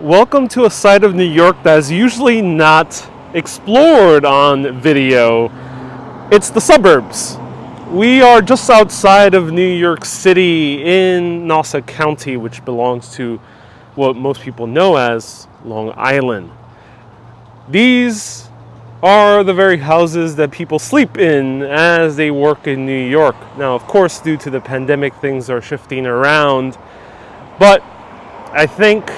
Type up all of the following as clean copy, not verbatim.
Welcome to a side of New York that is usually not explored on video. It's the suburbs. We are just outside of New York City in Nassau County, which belongs to what most people know as Long Island. These are the very houses that people sleep in as they work in New York. Now, of course, due to the pandemic, things are shifting around, but I think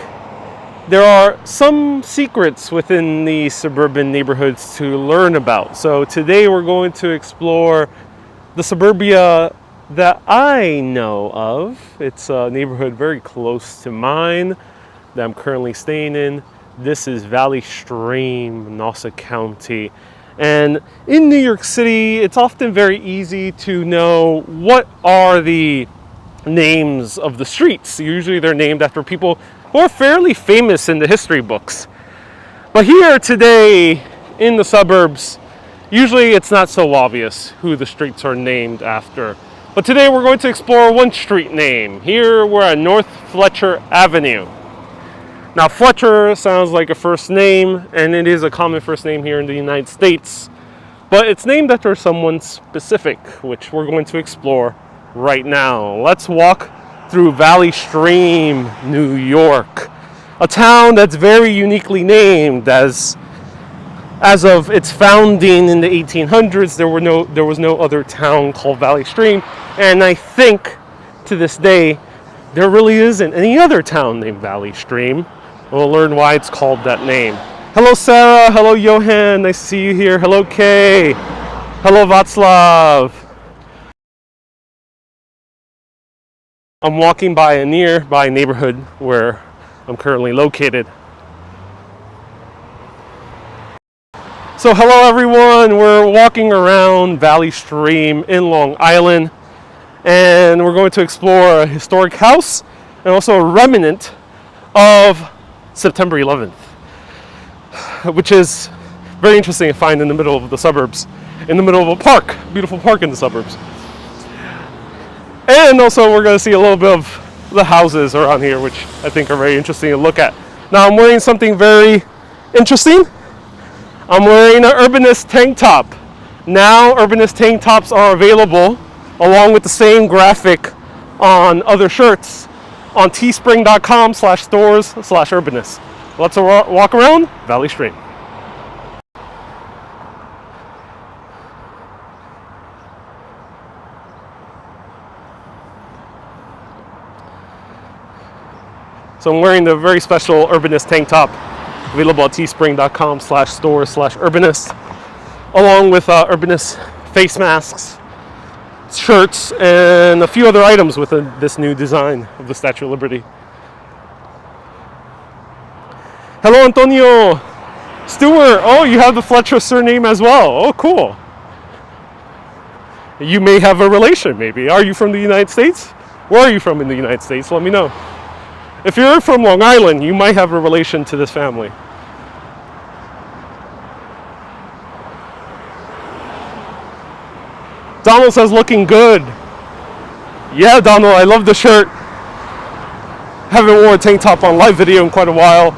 there are some secrets within the suburban neighborhoods to learn about. So today we're going to explore the suburbia that I know of. It's a neighborhood very close to mine that I'm currently staying in. This is Valley Stream, Nassau County. And in New York City, it's often very easy to know what are the names of the streets. Usually they're named after people who are fairly famous in the history books. But here today in the suburbs, usually it's not so obvious who the streets are named after. But today we're going to explore one street name. Here we're at North Fletcher Avenue. Now, Fletcher sounds like a first name, and it is a common first name here in the United States. But it's named after someone specific, which we're going to explore right now. Let's walk through Valley Stream, New York, a town that's very uniquely named. As of its founding in the 1800s, there was no other town called Valley Stream, and I think to this day there really isn't any other town named Valley Stream. We'll learn why it's called that name. Hello, Sarah. Hello, Johan. Nice to see you here. Hello, Kay. Hello, Václav. I'm walking by a nearby neighborhood where I'm currently located. So hello everyone, we're walking around Valley Stream in Long Island, and we're going to explore a historic house and also a remnant of September 11th, which is very interesting to find in the middle of the suburbs, in the middle of a park, beautiful park in the suburbs. And also we're going to see a little bit of the houses around here, which I think are very interesting to look at. Now I'm wearing something very interesting. I'm wearing an Urbanist tank top. Now Urbanist tank tops are available along with the same graphic on other shirts on teespring.com/stores/Urbanist. Let's walk around Valley Stream. So I'm wearing the very special Urbanist tank top, available at teespring.com/stores/Urbanist, along with Urbanist face masks, shirts, and a few other items with this new design of the Statue of Liberty. Hello, Antonio. Stewart. Oh, you have the Fletcher surname as well. Oh, cool. You may have a relation, maybe. Are you from the United States? Where are you from in the United States? Let me know. If you're from Long Island, you might have a relation to this family. Donald says, looking good. Yeah, Donald, I love the shirt. Haven't worn a tank top on live video in quite a while,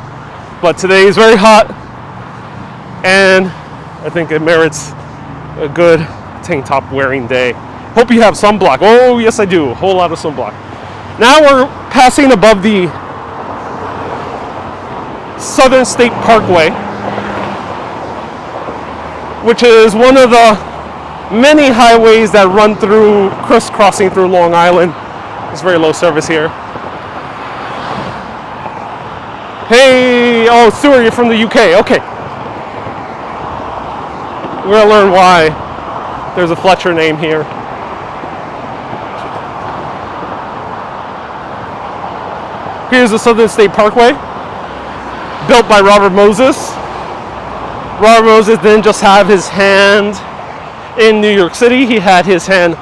but today is very hot, and I think it merits a good tank top wearing day. Hope you have sunblock. Oh, yes, I do. A whole lot of sunblock. Now we're passing above the Southern State Parkway, which is one of the many highways that run through, crisscrossing through Long Island. There's very low service here. Hey, oh, Stuart, you're from the UK. Okay. We're gonna learn why there's a Fletcher name here. Here's the Southern State Parkway, built by Robert Moses. Robert Moses didn't just have his hand in New York City, he had his hand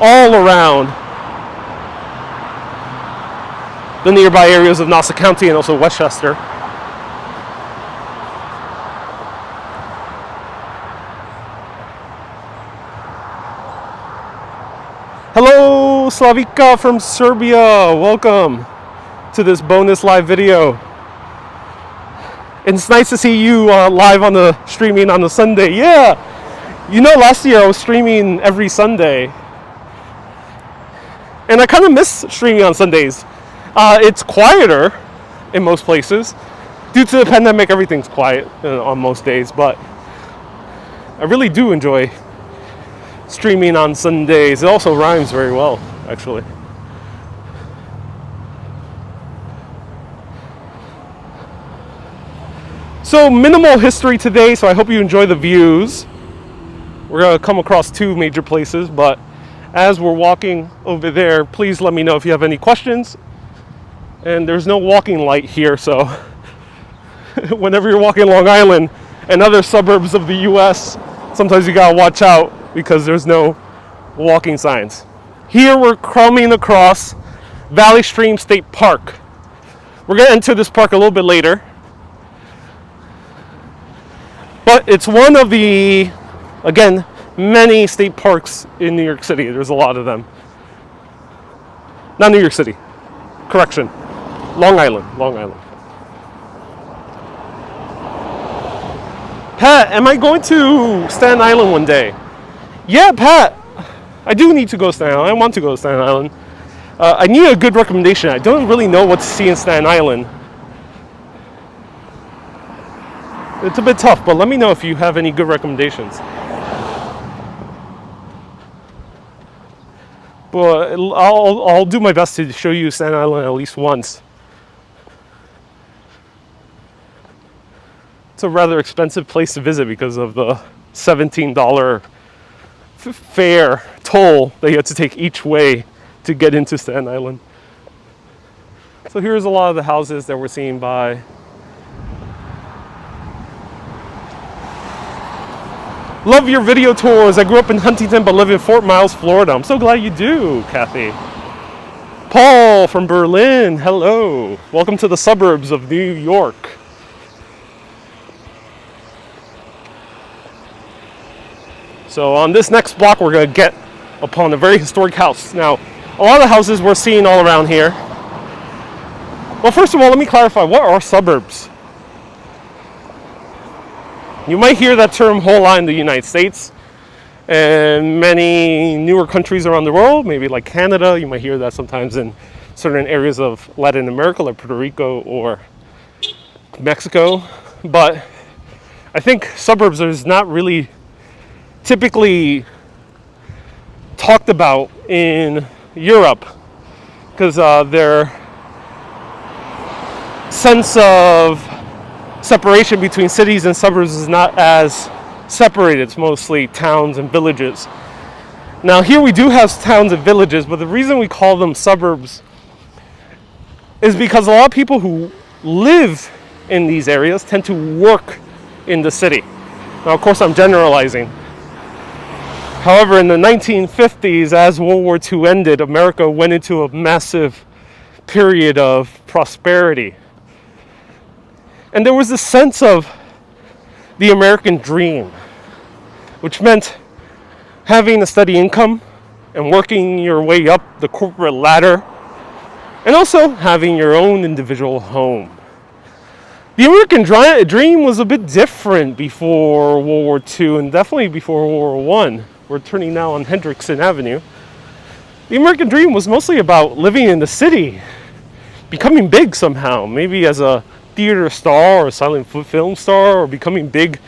all around the nearby areas of Nassau County and also Westchester. Hello, Slavika from Serbia. Welcome to this bonus live video. It's nice to see you live on the streaming on the Sunday. Yeah, you know, last year I was streaming every Sunday, and I kind of miss streaming on Sundays. It's quieter in most places. Due to the pandemic, everything's quiet on most days, but I really do enjoy streaming on Sundays. It also rhymes very well, actually. So minimal history today, so I hope you enjoy the views. We're going to come across two major places, but as we're walking over there, please let me know if you have any questions. And there's no walking light here, so whenever you're walking Long Island and other suburbs of the US, sometimes you gotta watch out because there's no walking signs. Here we're coming across Valley Stream State Park. We're gonna enter this park a little bit later. But it's one of the, again, many state parks in New York City. There's a lot of them. Not New York City. Correction. Long Island. Long Island. Pat, am I going to Staten Island one day? Yeah, Pat. I do need to go to Staten Island. I want to go to Staten Island. I need a good recommendation. I don't really know what to see in Staten Island. It's a bit tough, but let me know if you have any good recommendations. But I'll do my best to show you Staten Island at least once. It's a rather expensive place to visit because of the $17 fare toll that you have to take each way to get into Staten Island. So here's a lot of the houses that we're seeing by. Love your video tours. I grew up in Huntington but live in Fort Myers, Florida. I'm so glad you do, Kathy. Paul from Berlin, hello. Welcome to the suburbs of New York. So on this next block, we're going to get upon a very historic house. Now, a lot of the houses we're seeing all around here. Well, first of all, let me clarify, what are suburbs? You might hear that term whole lot in the United States and many newer countries around the world, maybe like Canada. You might hear that sometimes in certain areas of Latin America, like Puerto Rico or Mexico. But I think suburbs is not really typically talked about in Europe because their sense of separation between cities and suburbs is not as separated. It's mostly towns and villages. Now here we do have towns and villages, but the reason we call them suburbs is because a lot of people who live in these areas tend to work in the city. Now of course I'm generalizing. However, in the 1950s, as World War II ended, America went into a massive period of prosperity. And there was this sense of the American dream, which meant having a steady income and working your way up the corporate ladder, and also having your own individual home. The American dream was a bit different before World War II and definitely before World War I. We're turning now on Hedrickson Avenue. The American dream was mostly about living in the city, becoming big somehow, maybe as a theater star or a silent film star, or becoming big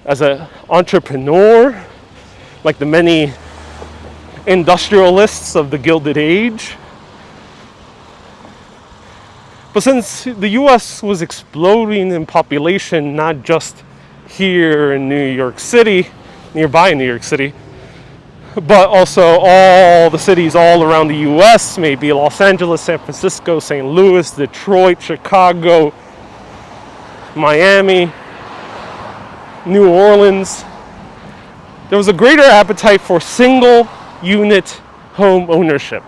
as an entrepreneur, like the many industrialists of the Gilded Age. But since the US was exploding in population, not just here in New York City, nearby New York City, but also all the cities all around the US, maybe Los Angeles, San Francisco, St. Louis, Detroit, Chicago, Miami, New Orleans, there was a greater appetite for single unit home ownership.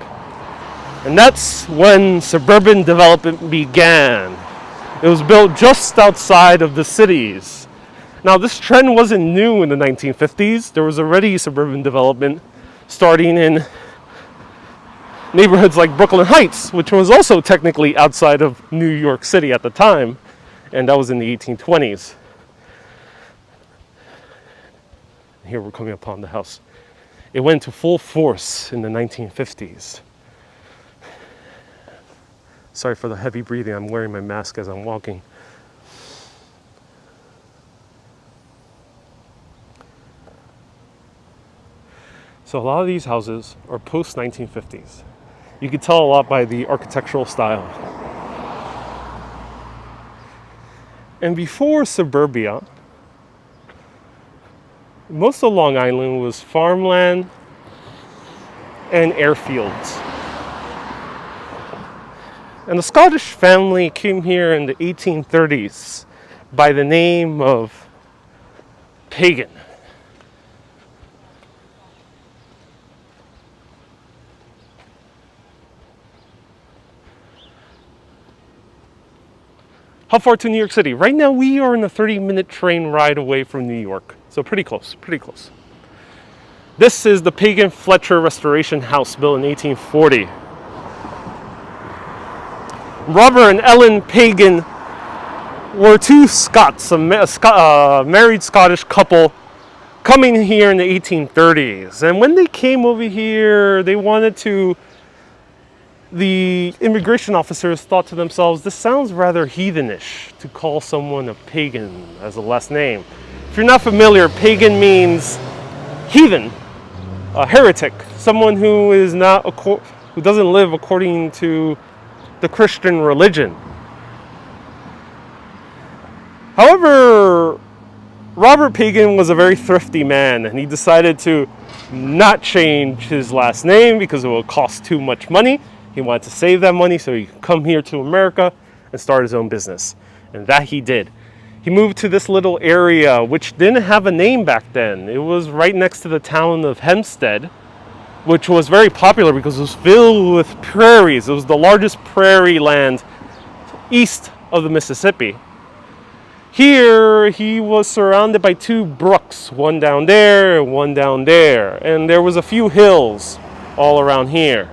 And that's when suburban development began. It was built just outside of the cities. Now, this trend wasn't new in the 1950s. There was already suburban development starting in neighborhoods like Brooklyn Heights, which was also technically outside of New York City at the time. and that was in the 1820s. Here we're coming upon the house. It went into full force in the 1950s. Sorry for the heavy breathing, I'm wearing my mask as I'm walking. So a lot of these houses are post-1950s. You can tell a lot by the architectural style. And before suburbia, most of Long Island was farmland and airfields. And the Scottish family came here in the 1830s by the name of Pagan. How far to New York City? Right now we are in a 30-minute train ride away from New York. So pretty close, pretty close. This is the Pagan Fletcher Restoration House built in 1840. Robert and Ellen Pagan were two Scots, a married Scottish couple coming here in the 1830s. And when they came over here, the immigration officers thought to themselves, this sounds rather heathenish to call someone a pagan as a last name. If you're not familiar, pagan means heathen, a heretic, someone who doesn't live according to the Christian religion. However, Robert Pagan was a very thrifty man, and he decided to not change his last name because it would cost too much money. He wanted to save that money so he could come here to America and start his own business. And that he did. He moved to this little area, which didn't have a name back then. It was right next to the town of Hempstead, which was very popular because it was filled with prairies. It was the largest prairie land east of the Mississippi. Here, he was surrounded by two brooks, one down there and one down there. And there was a few hills all around here.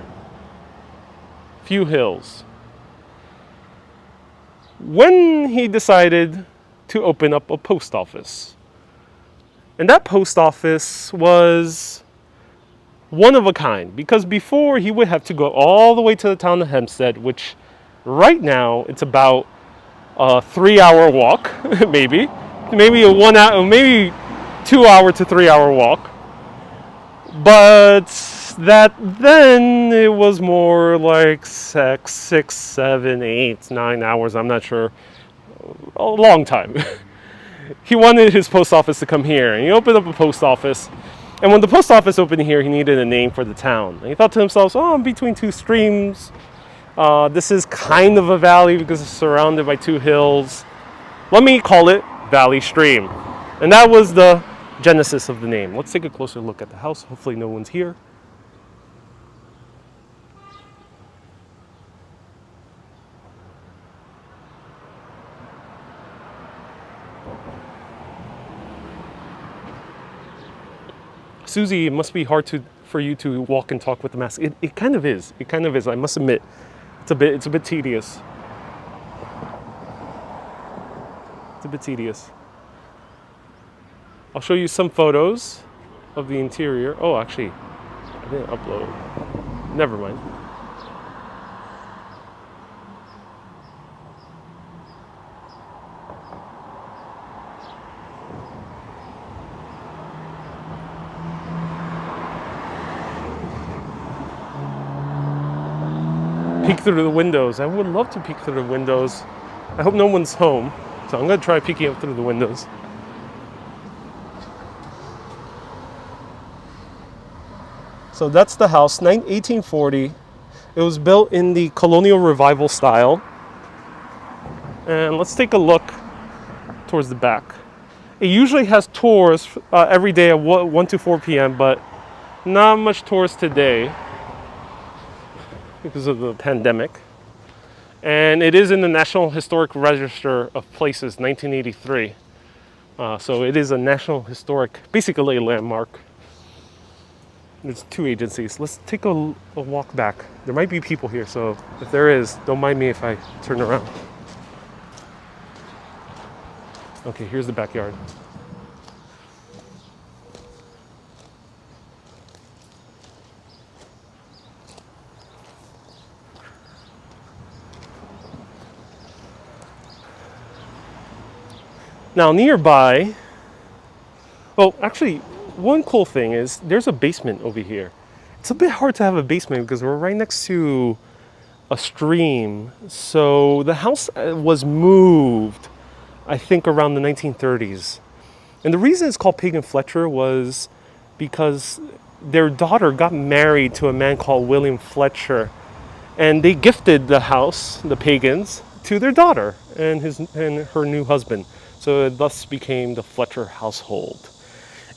Few hills. When he decided to open up a post office. And that post office was one of a kind, because before he would have to go all the way to the town of Hempstead, which right now it's about a 3-hour walk, maybe a 1 hour, maybe 2 hour to 3 hour walk. But that then it was more like 6, 7, 8, 9 hours, I'm not sure, a long time. He wanted his post office to come here, and he opened up a post office. And when the post office opened here, he needed a name for the town. And he thought to himself, oh, I'm between two streams. This is kind of a valley because it's surrounded by two hills. Let me call it Valley Stream. And that was the genesis of the name. Let's take a closer look at the house. Hopefully no one's here. Susie, it must be hard for you to walk and talk with the mask. It kind of is. It kind of is. I must admit, it's a bit tedious. It's a bit tedious. I'll show you some photos of the interior. Oh, actually, I didn't upload. Never mind. Peek through the windows. I would love to peek through the windows. I hope no one's home, so I'm going to try peeking up through the windows. So that's the house, 1840. It was built in the colonial revival style. And let's take a look towards the back. It usually has tours every day at 1 to 4 p.m., but not much tours today because of the pandemic. And it is in the National Historic Register of Places, 1983. So it is a National Historic, basically a landmark. There's two agencies. Let's take a walk back. There might be people here, so if there is, don't mind me if I turn around. Okay, here's the backyard. Now nearby, well, actually, one cool thing is there's a basement over here. It's a bit hard to have a basement because we're right next to a stream. So the house was moved, I think, around the 1930s. And the reason it's called Pagan Fletcher was because their daughter got married to a man called William Fletcher. And they gifted the house, the Pagans, to their daughter and her new husband. So it thus became the Fletcher household.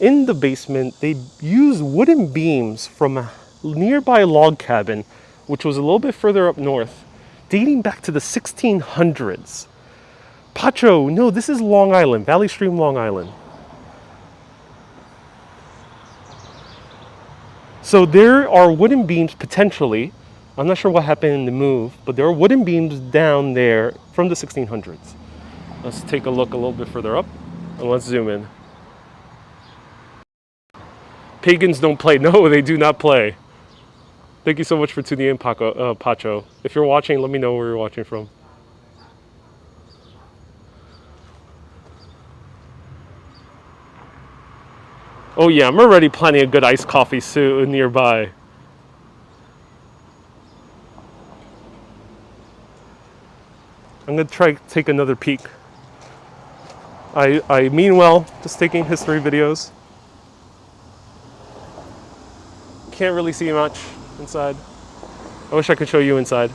In the basement, they used wooden beams from a nearby log cabin, which was a little bit further up north, dating back to the 1600s. Pacho, no, this is Long Island, Valley Stream, Long Island. So there are wooden beams potentially. I'm not sure what happened in the move, but there are wooden beams down there from the 1600s. Let's take a look a little bit further up and let's zoom in. Pagans don't play. No, they do not play. Thank you so much for tuning in, Pacho. If you're watching, let me know where you're watching from. Oh yeah, I'm already planning a good iced coffee soon nearby. I'm gonna try to take another peek. I mean well, just taking history videos. Can't really see much inside. I wish I could show you inside.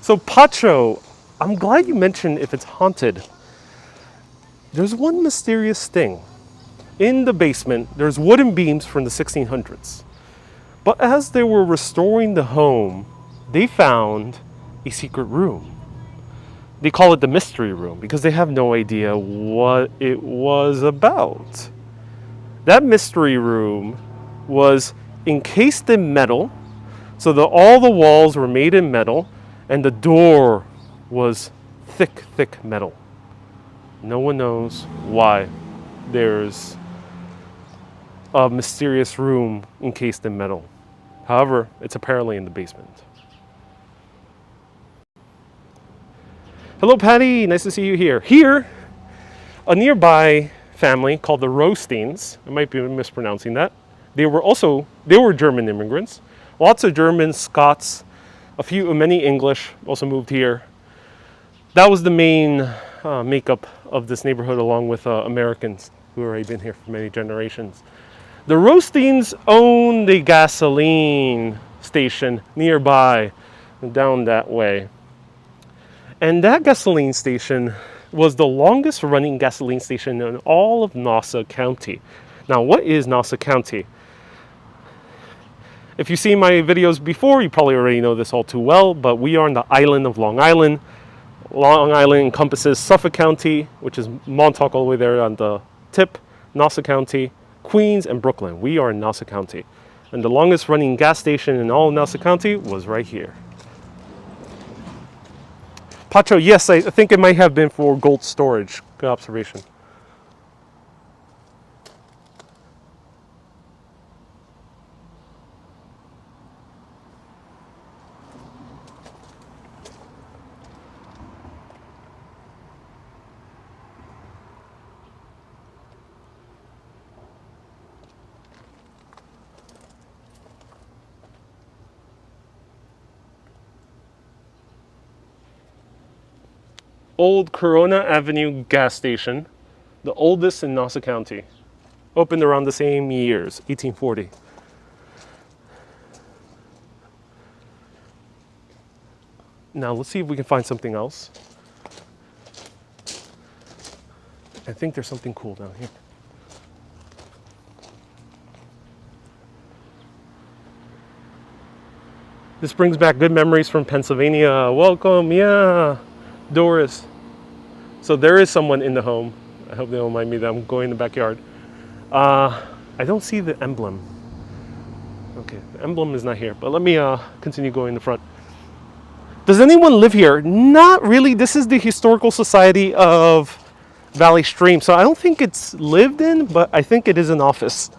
So Pacho, I'm glad you mentioned if it's haunted. There's one mysterious thing. In the basement, there's wooden beams from the 1600s. But as they were restoring the home, they found a secret room. They call it the mystery room because they have no idea what it was about. That mystery room was encased in metal, so all the walls were made in metal, and the door was thick, thick metal. No one knows why there's a mysterious room encased in metal. However, it's apparently in the basement. Hello, Patty. Nice to see you here. Here, a nearby family called the Rosteins. I might be mispronouncing that. They were German immigrants. Lots of Germans, Scots, many English also moved here. That was the main makeup of this neighborhood, along with Americans who have already been here for many generations. The Rosteins owned a gasoline station nearby, down that way. And that gasoline station was the longest running gasoline station in all of Nassau County. Now, what is Nassau County? If you've seen my videos before, you probably already know this all too well, but we are on the island of Long Island. Long Island encompasses Suffolk County, which is Montauk all the way there on the tip, Nassau County, Queens, and Brooklyn. We are in Nassau County. And the longest running gas station in all of Nassau County was right here. Pacho, yes, I think it might have been for gold storage. Good observation. Old Corona Avenue gas station, the oldest in Nassau County. Opened around the same years, 1840. Now let's see if we can find something else. I think there's something cool down here. This brings back good memories from Pennsylvania. Welcome, yeah, Doris. So there is someone in the home. I hope they don't mind me that I'm going in the backyard. I don't see the emblem. Okay, the emblem is not here, but let me continue going in the front. Does anyone live here? Not really. This is the Historical Society of Valley Stream. So I don't think it's lived in, but I think it is an office.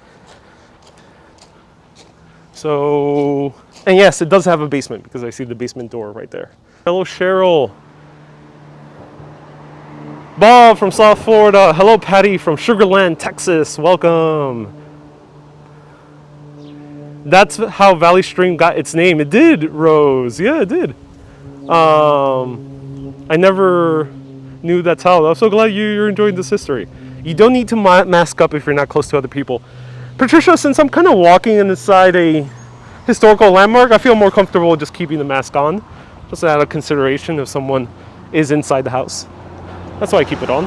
So, and yes, it does have a basement because I see the basement door right there. Hello, Cheryl. Bob from South Florida. Hello, Patty from Sugarland, Texas. Welcome. That's how Valley Stream got its name. It did, Rose. Yeah, it did. I never knew that's how. I'm so glad you're enjoying this history. You don't need to mask up if you're not close to other people. Patricia, since I'm kind of walking inside a historical landmark, I feel more comfortable just keeping the mask on, just out of consideration if someone is inside the house. That's why I keep it on.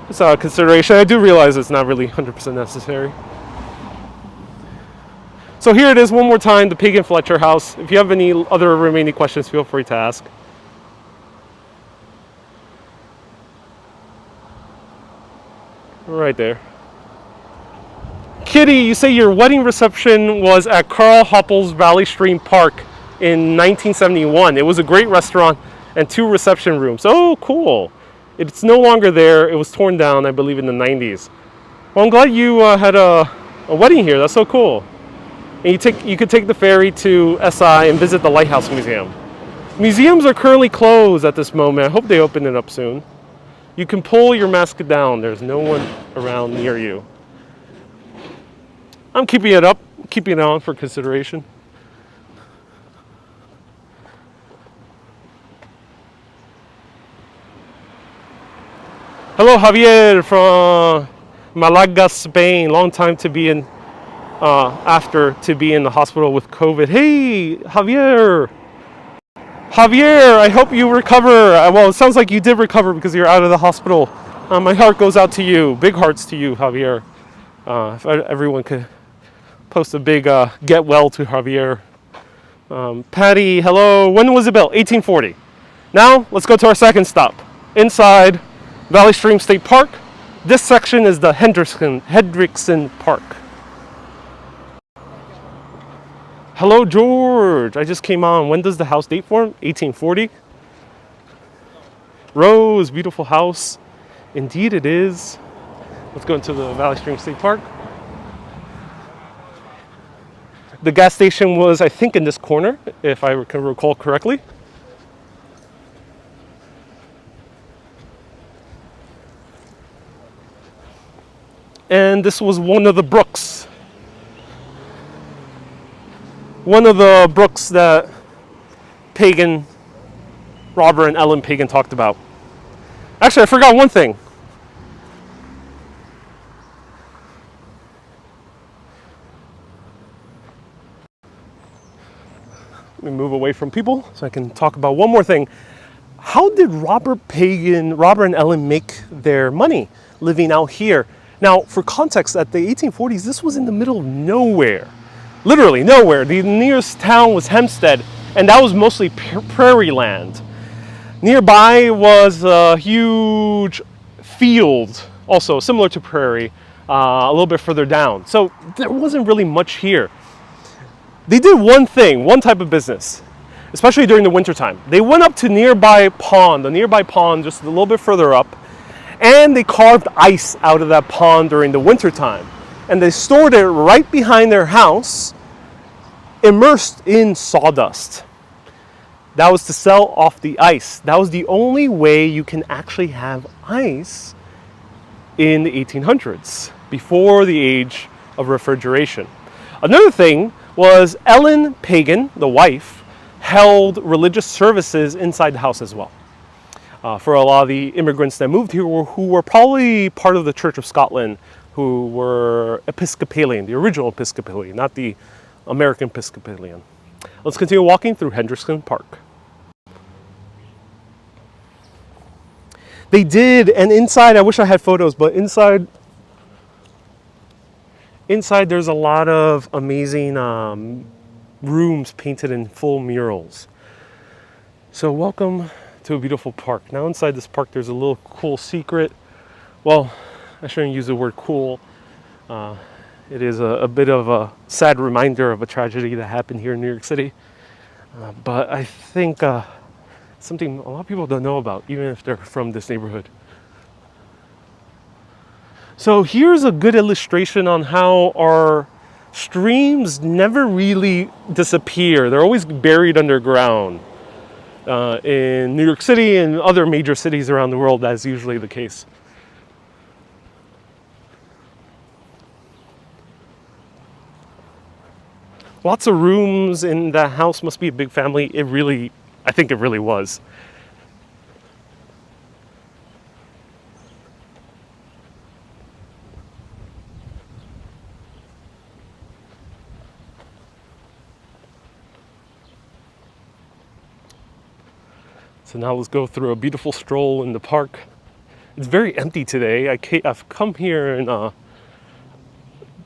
Just out of consideration. I do realize it's not really 100% necessary. So here it is one more time, the Pagan Fletcher house. If you have any other remaining questions, feel free to ask. Right there. Kitty, you say your wedding reception was at Carl Hoppel's Valley Stream Park in 1971. It was a great restaurant and 2 reception rooms. Oh, cool. It's no longer there. It was torn down, I believe, in the 90s. Well, I'm glad you had a wedding here. That's so cool. And you could take the ferry to SI and visit the Lighthouse Museum. Museums are currently closed at this moment. I hope they open it up soon. You can pull your mask down. There's no one around near you. I'm keeping it up, keeping it on for consideration. Hello, Javier from Malaga, Spain. Long time to be in, after to be in the hospital with COVID. Hey, Javier. Javier, I hope you recover. Well, it sounds like you did recover because you're out of the hospital. My heart goes out to you. Big hearts to you, Javier. If everyone could post a big get well to Javier. Patty, hello. When was it built? 1840. Now, let's go to our second stop. Inside Valley Stream State Park. This section is the Hedrickson Park. Hello, George. I just came on. When does the house date for? 1840. Rose, beautiful house. Indeed it is. Let's go into the Valley Stream State Park. The gas station was, I think, in this corner, if I can recall correctly. And this was one of the brooks. One of the brooks that Pagan, Robert and Ellen Pagan talked about. Actually, I forgot one thing. Let me move away from people so I can talk about one more thing. How did Robert and Ellen make their money living out here? Now, for context, at the 1840s, this was in the middle of nowhere. Literally nowhere. The nearest town was Hempstead, and that was mostly prairie land. Nearby was a huge field, also similar to prairie, a little bit further down. So there wasn't really much here. They did one thing, one type of business, especially during the wintertime. They went up to the nearby pond just a little bit further up, and they carved ice out of that pond during the wintertime. And they stored it right behind their house, immersed in sawdust. That was to sell off the ice. That was the only way you can actually have ice in the 1800s, before the age of refrigeration. Another thing was Ellen Pagan, the wife, held religious services inside the house as well. For a lot of the immigrants that moved here who were probably part of the Church of Scotland, who were Episcopalian, the original Episcopalian, not the American Episcopalian. Let's continue walking through Henderson Park. They did, and inside, I wish I had photos, but inside there's a lot of amazing rooms painted in full murals. So welcome to a beautiful park. Now inside this park there's a little cool secret. Well, I shouldn't use the word cool. It is a bit of a sad reminder of a tragedy that happened here in New York City. But I think something a lot of people don't know about, even if they're from this neighborhood. So here's a good illustration on how our streams never really disappear. They're always buried underground. In New York City and other major cities around the world, that's usually the case. Lots of rooms in the house, must be a big family. I think it really was. So now let's go through a beautiful stroll in the park. It's very empty today. I've come here in a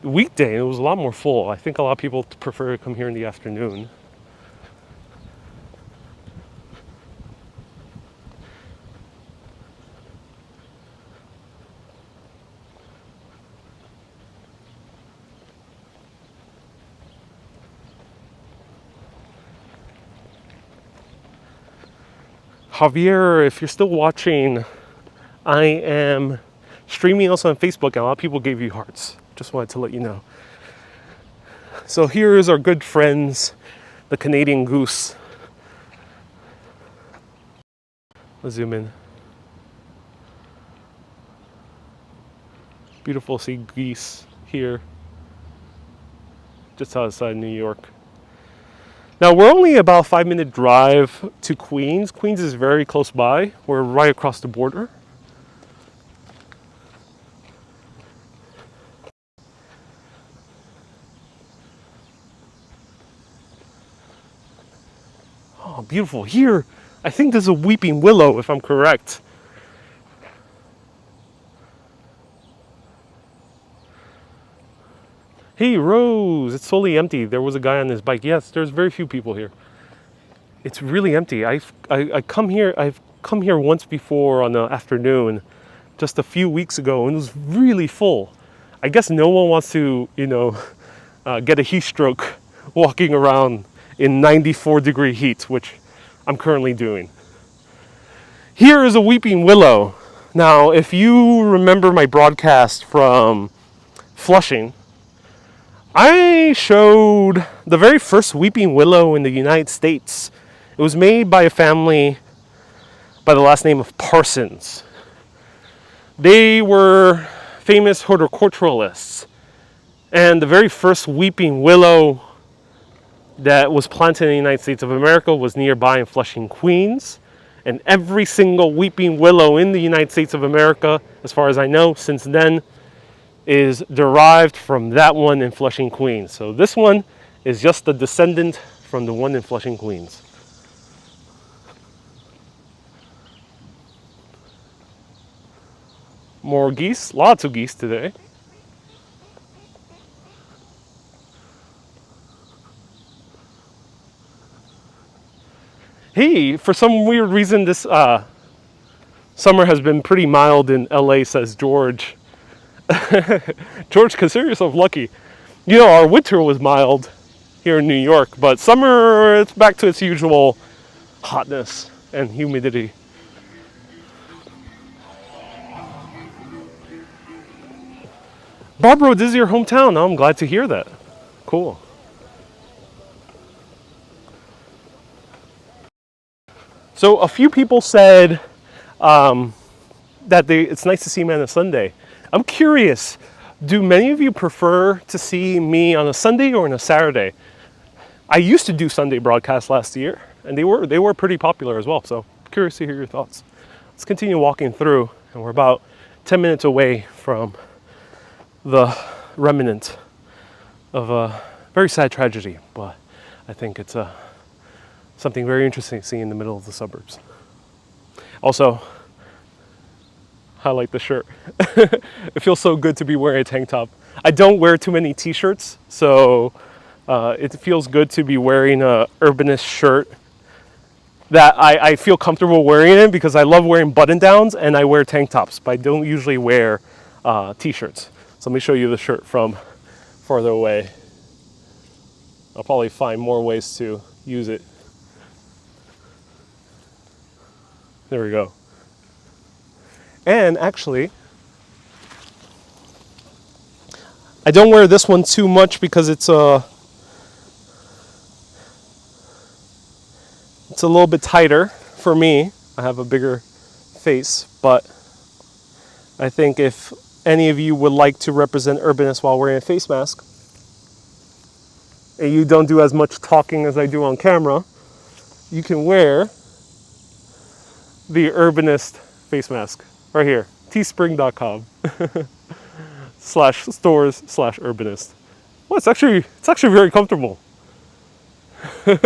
weekday and it was a lot more full. I think a lot of people prefer to come here in the afternoon. Javier, if you're still watching, I am streaming also on Facebook, and a lot of people gave you hearts. Just wanted to let you know. So here is our good friends, the Canadian goose. Let's zoom in. Beautiful sea geese here, just outside New York. Now we're only about a 5-minute drive to Queens. Queens is very close by. We're right across the border. Oh, beautiful. Here, I think there's a weeping willow, if I'm correct. Hey, Rose, it's totally empty. There was a guy on his bike. Yes, there's very few people here. It's really empty. I've come here once before on the afternoon, just a few weeks ago, and it was really full. I guess no one wants to, get a heat stroke walking around in 94-degree heat, which I'm currently doing. Here is a weeping willow. Now, if you remember my broadcast from Flushing, I showed the very first weeping willow in the United States. It was made by a family by the last name of Parsons. They were famous horticulturalists, and the very first weeping willow that was planted in the United States of America was nearby in Flushing, Queens. And every single weeping willow in the United States of America, as far as I know, since then, is derived from that one in Flushing, Queens. So this one is just a descendant from the one in Flushing, Queens. More geese, lots of geese today. Hey, for some weird reason this summer has been pretty mild in LA, says George. George, consider yourself lucky. Our winter was mild here in New York, but summer, it's back to its usual hotness and humidity. Barbara, this is your hometown. Oh, I'm glad to hear that. Cool. So a few people said that it's nice to see me on a Sunday. I'm curious, do many of you prefer to see me on a Sunday or on a Saturday? I used to do Sunday broadcasts last year, and they were pretty popular as well, so I'm curious to hear your thoughts. Let's continue walking through, and we're about 10 minutes away from the remnant of a very sad tragedy, but I think it's something very interesting to see in the middle of the suburbs. Also, highlight the shirt. It feels so good to be wearing a tank top. I don't wear too many t-shirts, so it feels good to be wearing a urbanist shirt that I feel comfortable wearing it because I love wearing button downs and I wear tank tops, but I don't usually wear t-shirts. So let me show you the shirt from farther away. I'll probably find more ways to use it There we go. And actually, I don't wear this one too much because it's a little bit tighter for me. I have a bigger face, but I think if any of you would like to represent urbanists while wearing a face mask, and you don't do as much talking as I do on camera, you can wear the urbanist face mask right here, teespring.com /stores/urbanist. Well, it's actually very comfortable. I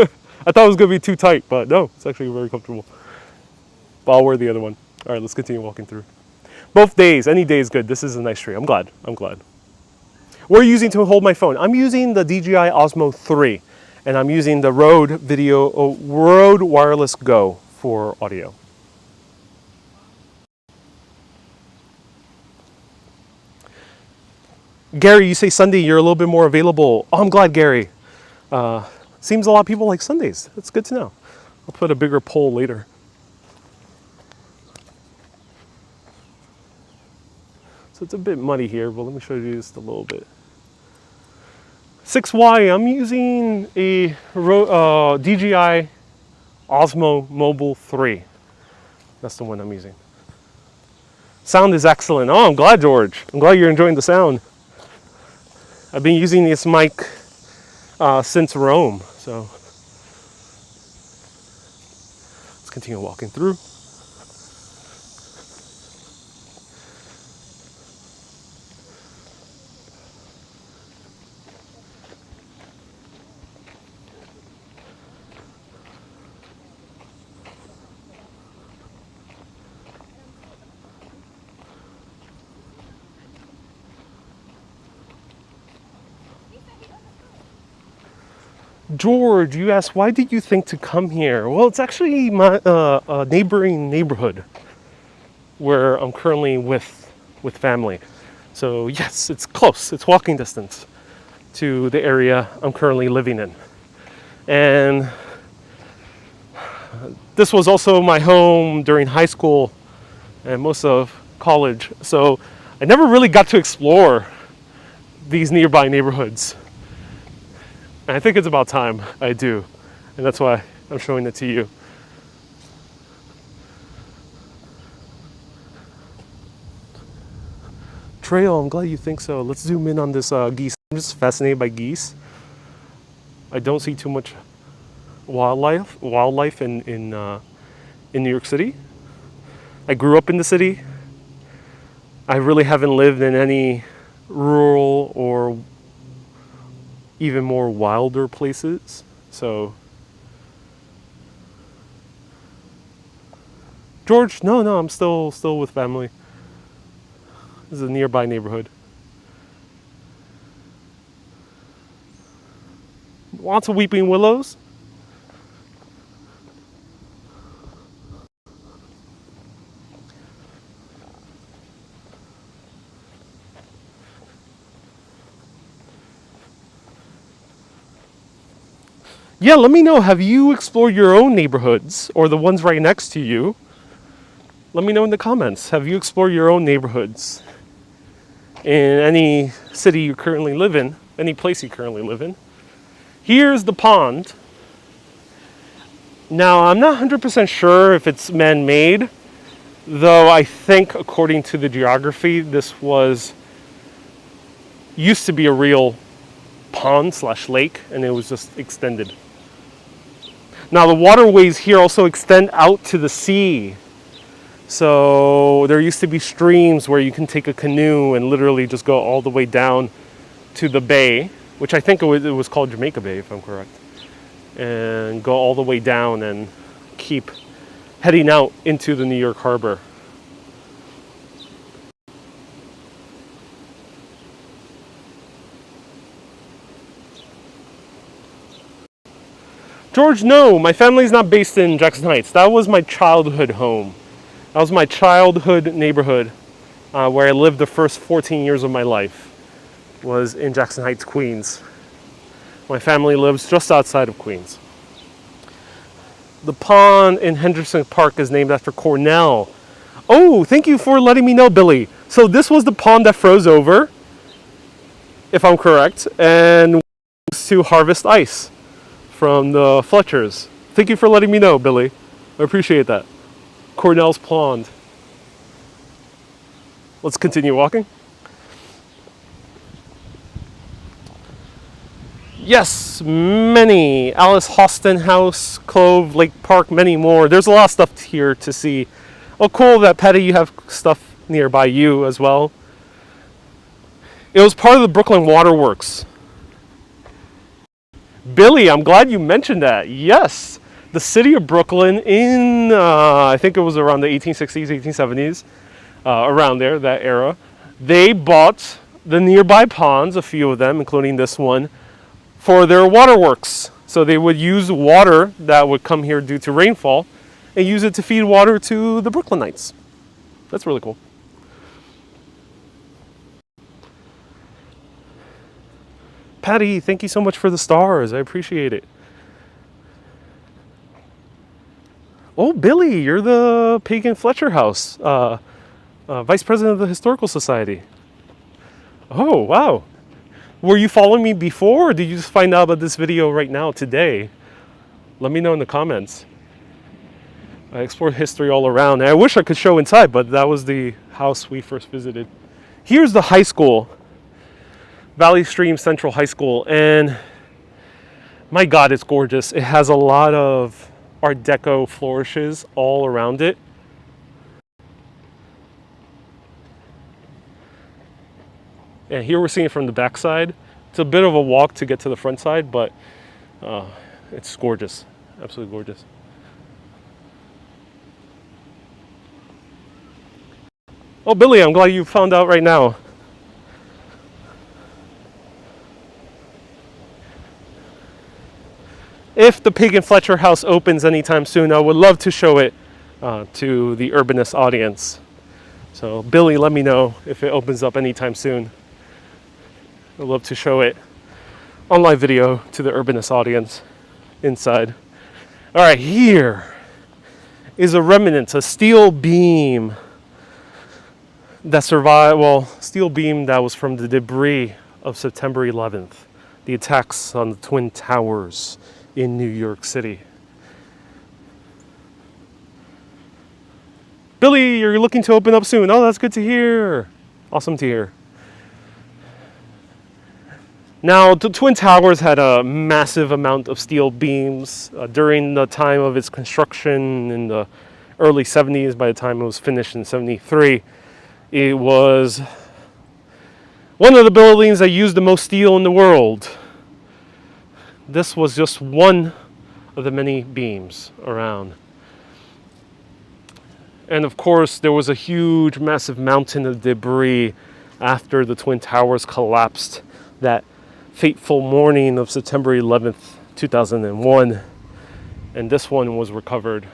thought it was gonna be too tight, but no, it's actually very comfortable. But I'll wear the other one. All right, let's continue walking through. Both days, any day is good. This is a nice tree. I'm glad. What are you using to hold my phone? I'm using the DJI Osmo 3, and I'm using the Rode Wireless Go for audio. Gary, you say Sunday, you're a little bit more available. Oh, I'm glad, Gary. Seems a lot of people like Sundays. That's good to know. I'll put a bigger poll later. So it's a bit muddy here, but let me show you just a little bit. 6Y, I'm using a DJI Osmo Mobile 3. That's the one I'm using. Sound is excellent. Oh, I'm glad, George. I'm glad you're enjoying the sound. I've been using this mic since Rome, so let's continue walking through. George, you asked, why did you think to come here? Well, it's actually my neighboring neighborhood where I'm currently with family. So yes, it's close. It's walking distance to the area I'm currently living in. And this was also my home during high school and most of college. So I never really got to explore these nearby neighborhoods. And I think it's about time I do. And that's why I'm showing it to you. Trail, I'm glad you think so. Let's zoom in on this geese. I'm just fascinated by geese. I don't see too much wildlife in New York City. I grew up in the city. I really haven't lived in any rural or even more wilder places. So, George, no, I'm still with family. This is a nearby neighborhood. Lots of weeping willows. Yeah, let me know, have you explored your own neighborhoods or the ones right next to you? Let me know in the comments. Have you explored your own neighborhoods in any city you currently live in, any place you currently live in? Here's the pond. Now, I'm not 100% sure if it's man-made, though I think according to the geography, this used to be a real pond/lake, and it was just extended. Now, the waterways here also extend out to the sea. So there used to be streams where you can take a canoe and literally just go all the way down to the bay, which I think it was called Jamaica Bay, if I'm correct, and go all the way down and keep heading out into the New York Harbor. George, no, my family's not based in Jackson Heights. That was my childhood home. That was my childhood neighborhood where I lived the first 14 years of my life, was in Jackson Heights, Queens. My family lives just outside of Queens. The pond in Henderson Park is named after Cornell. Oh, thank you for letting me know, Billy. So this was the pond that froze over, if I'm correct, and was to harvest ice from the Fletchers. Thank you for letting me know, Billy. I appreciate that. Cornell's Pond. Let's continue walking. Yes, many. Alice Hostin House, Clove, Lake Park, many more. There's a lot of stuff here to see. Oh, cool that, Patty, you have stuff nearby you as well. It was part of the Brooklyn Waterworks. Billy, I'm glad you mentioned that. Yes, the city of Brooklyn in, I think it was around the 1860s, 1870s, around there, that era. They bought the nearby ponds, a few of them, including this one, for their waterworks. So they would use water that would come here due to rainfall and use it to feed water to the Brooklynites. That's really cool. Patty, thank you so much for the stars. I appreciate it. Oh, Billy, you're the Pagan Fletcher House, Vice President of the Historical Society. Oh, wow. Were you following me before, or did you just find out about this video right now, today? Let me know in the comments. I explored history all around. And I wish I could show inside, but that was the house we first visited. Here's the high school, Valley Stream Central High School, and my God, it's gorgeous. It has a lot of Art Deco flourishes all around it. And here we're seeing it from the back side. It's a bit of a walk to get to the front side, but it's gorgeous, absolutely gorgeous. Oh, Billy, I'm glad you found out right now. If the Pagan Fletcher House opens anytime soon, I would love to show it to the urbanist audience. So Billy, let me know if it opens up anytime soon. I'd love to show it on live video to the urbanist audience inside. All right, here is a remnant, a steel beam that survived, well, steel beam that was from the debris of September 11th, the attacks on the Twin Towers in New York City. Billy, you're looking to open up soon. Oh, that's good to hear. Awesome to hear. Now, the Twin Towers had a massive amount of steel beams during the time of its construction in the early 70s. By the time it was finished in 73, it was one of the buildings that used the most steel in the world. This was just one of the many beams around. And of course, there was a huge, massive mountain of debris after the Twin Towers collapsed that fateful morning of September 11th, 2001. And this one was recovered.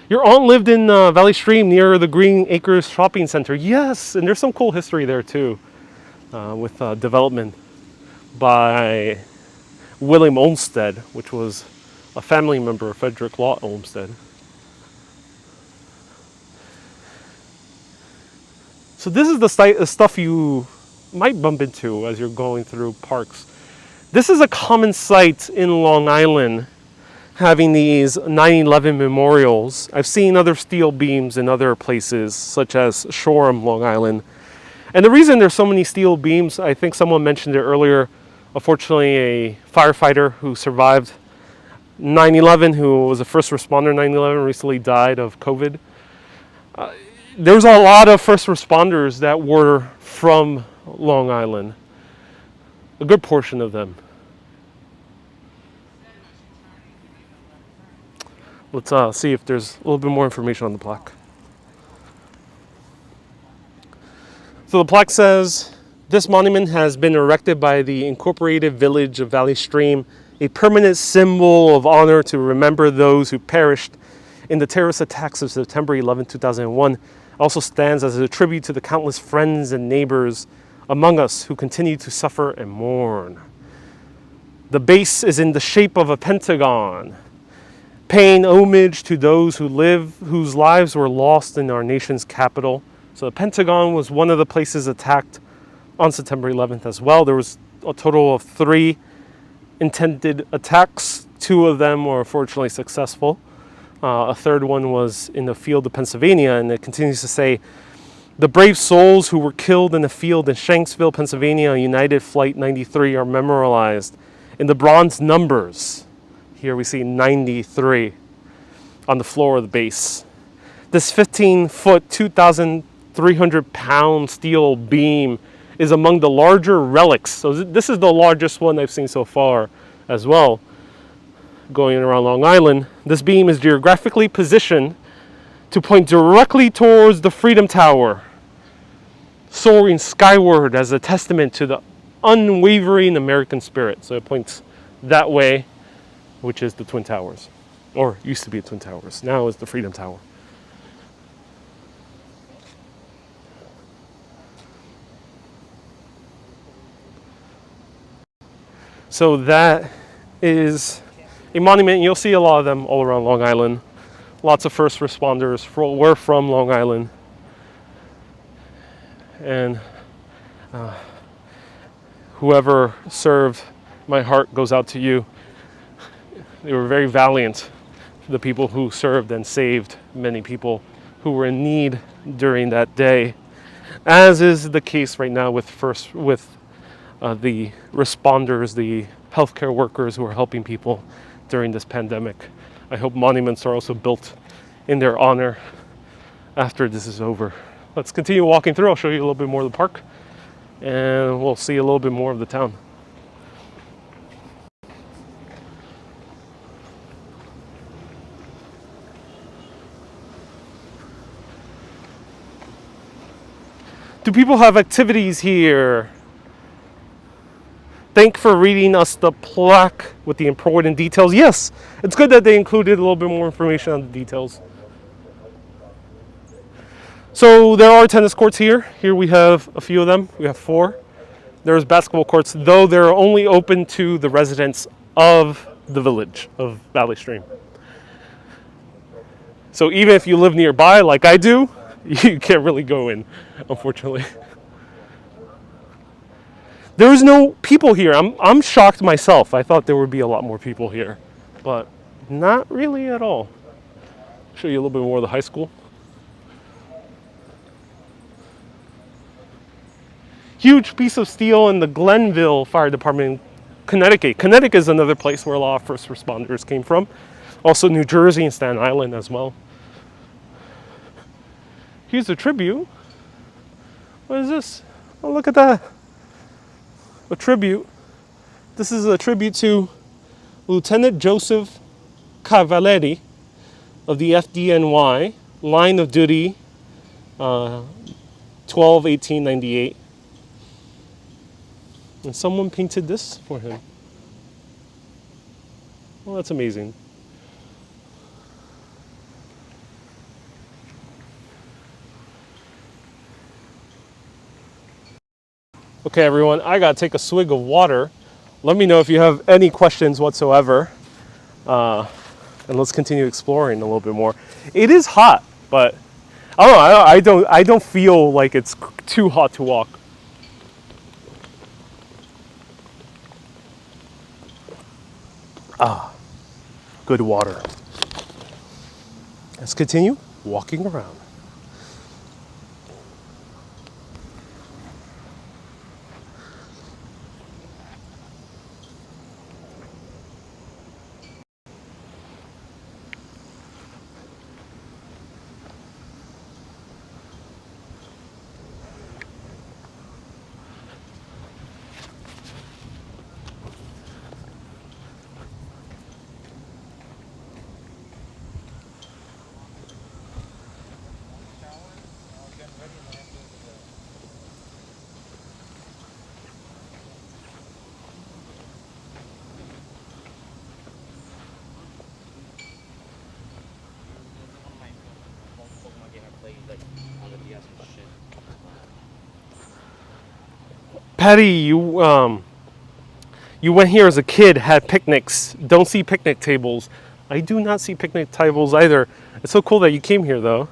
Your aunt lived in Valley Stream near the Green Acres Shopping Center. Yes, and there's some cool history there too, with development by William Olmsted, which was a family member of Frederick Law Olmsted. So this is the stuff you might bump into as you're going through parks. This is a common sight in Long Island, having these 9/11 memorials. I've seen other steel beams in other places, such as Shoreham, Long Island. And the reason there's so many steel beams, I think someone mentioned it earlier, unfortunately a firefighter who survived 9/11, who was a first responder 9/11, recently died of COVID. There's a lot of first responders that were from Long Island, a good portion of them. Let's see if there's a little bit more information on the plaque. So the plaque says, this monument has been erected by the Incorporated Village of Valley Stream, a permanent symbol of honor to remember those who perished in the terrorist attacks of September 11, 2001. Also stands as a tribute to the countless friends and neighbors among us who continue to suffer and mourn. The base is in the shape of a pentagon, paying homage to those whose lives were lost in our nation's capital. So the Pentagon was one of the places attacked on September 11th as well. There was a total of 3 intended attacks. 2 of them were fortunately successful. A third one was in the field of Pennsylvania, and it continues to say, the brave souls who were killed in the field in Shanksville, Pennsylvania, United Flight 93 are memorialized in the bronze numbers. Here we see 93 on the floor of the base. This 15-foot, 2,300-pound steel beam is among the larger relics. So this is the largest one I've seen so far as well, going around Long Island. This beam is geographically positioned to point directly towards the Freedom Tower, soaring skyward as a testament to the unwavering American spirit. So it points that way, which is the Twin Towers, or used to be the Twin Towers. Now is the Freedom Tower. So that is a monument. You'll see a lot of them all around Long Island. Lots of first responders were from Long Island. And whoever served, my heart goes out to you. They were very valiant, the people who served and saved many people who were in need during that day, as is the case right now with the responders, the healthcare workers who are helping people during this pandemic. I hope monuments are also built in their honor after this is over. Let's continue walking through. I'll show you a little bit more of the park, and we'll see a little bit more of the town. Do people have activities here? Thank for reading us the plaque with the important details. Yes, it's good that they included a little bit more information on the details. So there are tennis courts here. Here we have a few of them. We have 4. There's basketball courts, though they're only open to the residents of the village of Valley Stream. So even if you live nearby, like I do, you can't really go in, unfortunately. There's no people here. I'm shocked myself. I thought there would be a lot more people here, but not really at all. I'll show you a little bit more of the high school. Huge piece of steel in the Glenville Fire Department in Connecticut. Connecticut is another place where a lot of first responders came from. Also New Jersey and Staten Island as well. Here's a tribute. What is this? Oh, look at that. A tribute. This is a tribute to Lieutenant Joseph Cavaletti of the FDNY, line of duty 12/18/98. And someone painted this for him. Well, that's amazing. Okay, everyone, I gotta take a swig of water. Let me know if you have any questions whatsoever. And let's continue exploring a little bit more. It is hot, but I don't feel like it's too hot to walk. Ah, good water. Let's continue walking around. Patty, You went here as a kid, had picnics, don't see picnic tables. I do not see picnic tables either. It's so cool that you came here though.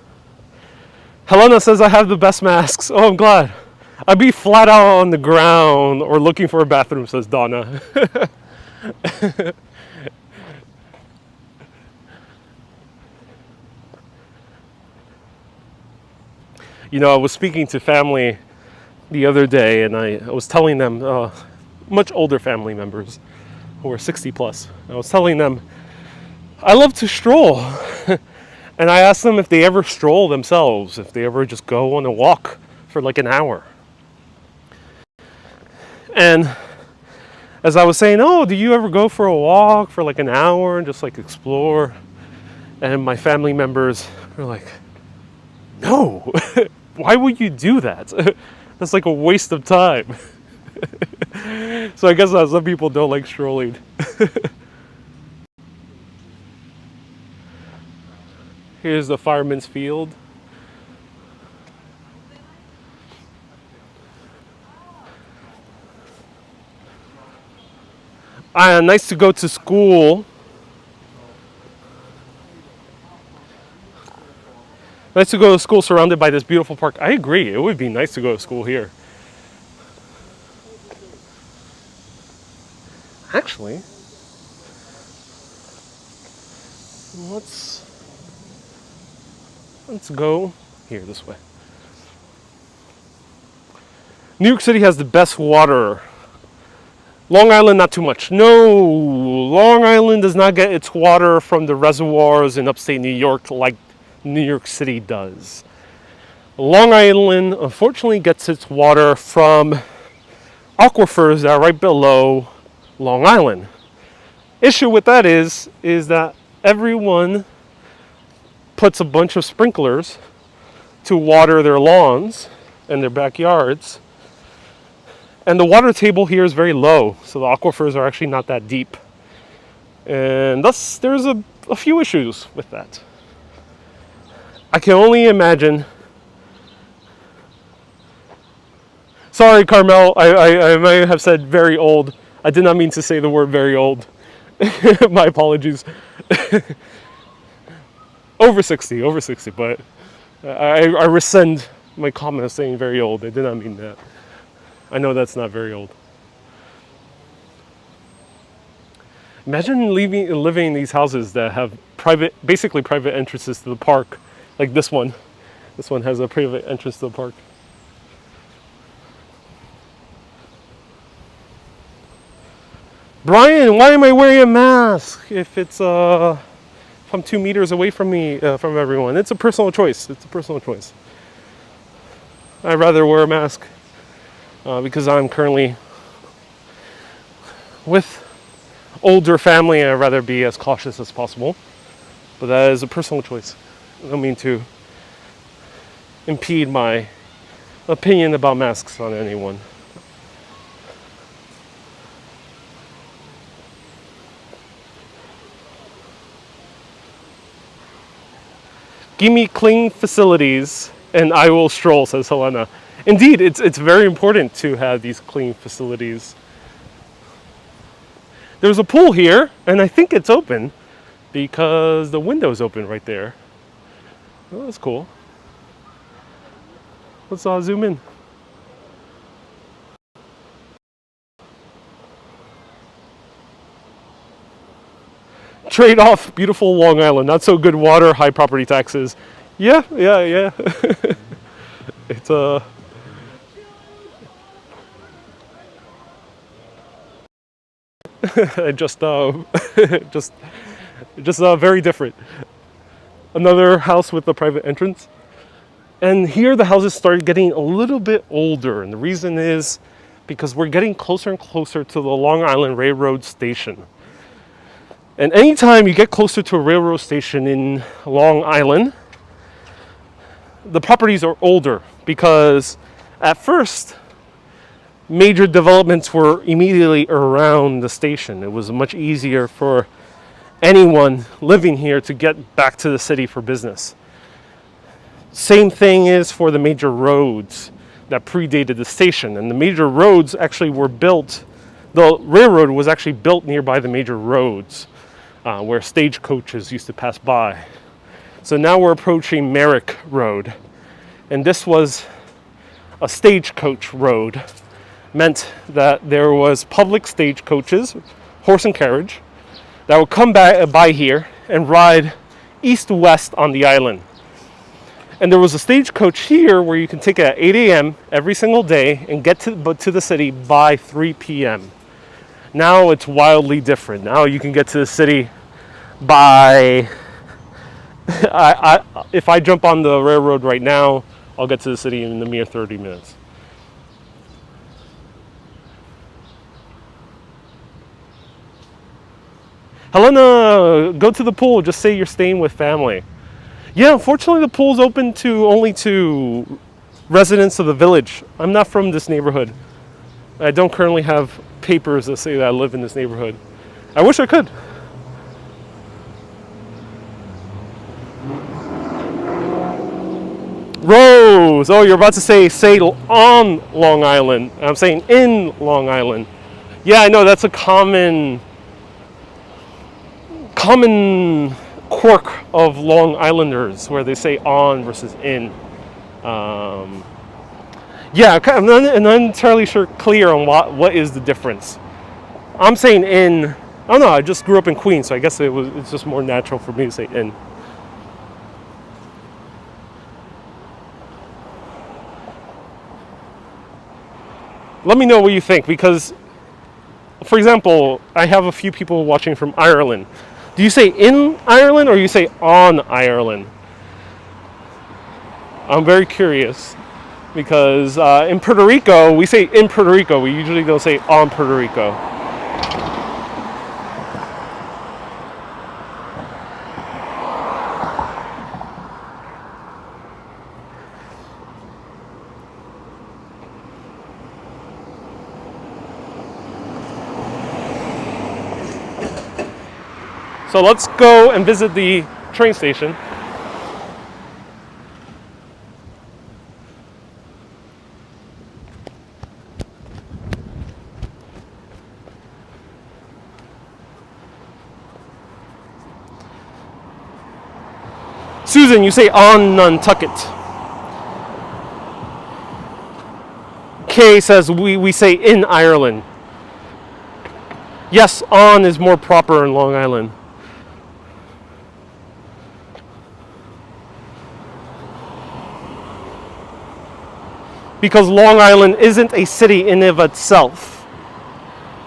Helena says I have the best masks. Oh, I'm glad. I'd be flat out on the ground or looking for a bathroom, says Donna. You know, I was speaking to family the other day, and I was telling them, much older family members who are 60 plus, I was telling them, I love to stroll. And I asked them if they ever stroll themselves, if they ever just go on a walk for like an hour. And as I was saying, oh, do you ever go for a walk for like an hour and just like explore? And my family members were like, no, why would you do that? That's like a waste of time. So I guess some people don't like strolling. Here's the fireman's field. Nice to go to school. Nice to go to school surrounded by this beautiful park. I agree, it would be nice to go to school here. Actually, let's go here this way. New York City has the best water. Long Island, not too much. No, Long Island does not get its water from the reservoirs in upstate New York like New York City does. Long Island, unfortunately, gets its water from aquifers that are right below Long Island. Issue with that is that everyone puts a bunch of sprinklers to water their lawns and their backyards. And the water table here is very low, so the aquifers are actually not that deep. And thus, there's a few issues with that. I can only imagine. Sorry, Carmel, I might have said very old. I did not mean to say the word very old. My apologies. Over 60, but I rescind my comment of saying very old. I did not mean that. I know that's not very old. Imagine living in these houses that have basically private entrances to the park, like this one. This one has a private entrance to the park. Brian, why am I wearing a mask if I'm 2 meters away from everyone? It's a personal choice. I'd rather wear a mask because I'm currently with older family, and I'd rather be as cautious as possible. But that is a personal choice. I don't mean to impede my opinion about masks on anyone. Give me clean facilities and I will stroll, says Helena. Indeed, it's very important to have these clean facilities. There's a pool here, and I think it's open because the window's open right there. Oh, that's cool. Let's zoom in. Trade-off, beautiful Long Island, not so good water, high property taxes. Yeah. It's just very different. Another house with a private entrance. And here the houses started getting a little bit older, and the reason is because we're getting closer and closer to the Long Island Railroad station. And anytime you get closer to a railroad station in Long Island, the properties are older because at first, major developments were immediately around the station. It was much easier for anyone living here to get back to the city for business. Same thing is for the major roads that predated the station. And the major roads actually were built The railroad was actually built nearby the major roads where stagecoaches used to pass by. So now we're approaching Merrick Road. And this was a stagecoach road. Meant that there was public stagecoaches, horse and carriage, that would come by here and ride east-west on the island. And there was a stagecoach here where you can take it at 8 a.m. every single day and get to the city by 3 p.m. Now it's wildly different. Now you can get to the city by... if I jump on the railroad right now, I'll get to the city in a mere 30 minutes. Helena, go to the pool. Just say you're staying with family. Yeah, unfortunately the pool's open only to residents of the village. I'm not from this neighborhood. I don't currently have papers that say that I live in this neighborhood. I wish I could. Rose! Oh, you're about to say on Long Island. I'm saying in Long Island. Yeah, I know, that's a common quirk of Long Islanders, where they say on versus in. Yeah, I'm not entirely clear on what is the difference. I'm saying in. I don't know, I just grew up in Queens, so I guess it's just more natural for me to say in. Let me know what you think, because, for example, I have a few people watching from Ireland. Do you say in Ireland or you say on Ireland? I'm very curious, because in Puerto Rico, we say in Puerto Rico. We usually don't say on Puerto Rico. So let's go and visit the train station. Susan, you say on Nantucket. Kay says we say in Ireland. Yes, on is more proper in Long Island. Because Long Island isn't a city in of itself,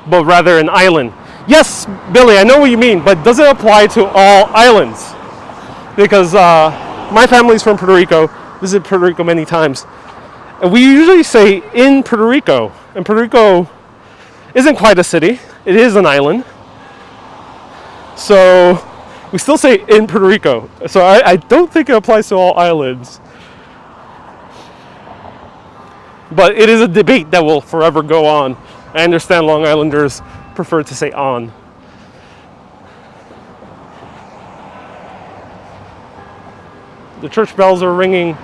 but rather an island. Yes, Billy, I know what you mean, but does it apply to all islands? Because my family's from Puerto Rico, visited Puerto Rico many times, and we usually say in Puerto Rico. And Puerto Rico isn't quite a city, it is an island. So we still say in Puerto Rico. So I don't think it applies to all islands. But it is a debate that will forever go on. I understand Long Islanders prefer to say on. The church bells are ringing.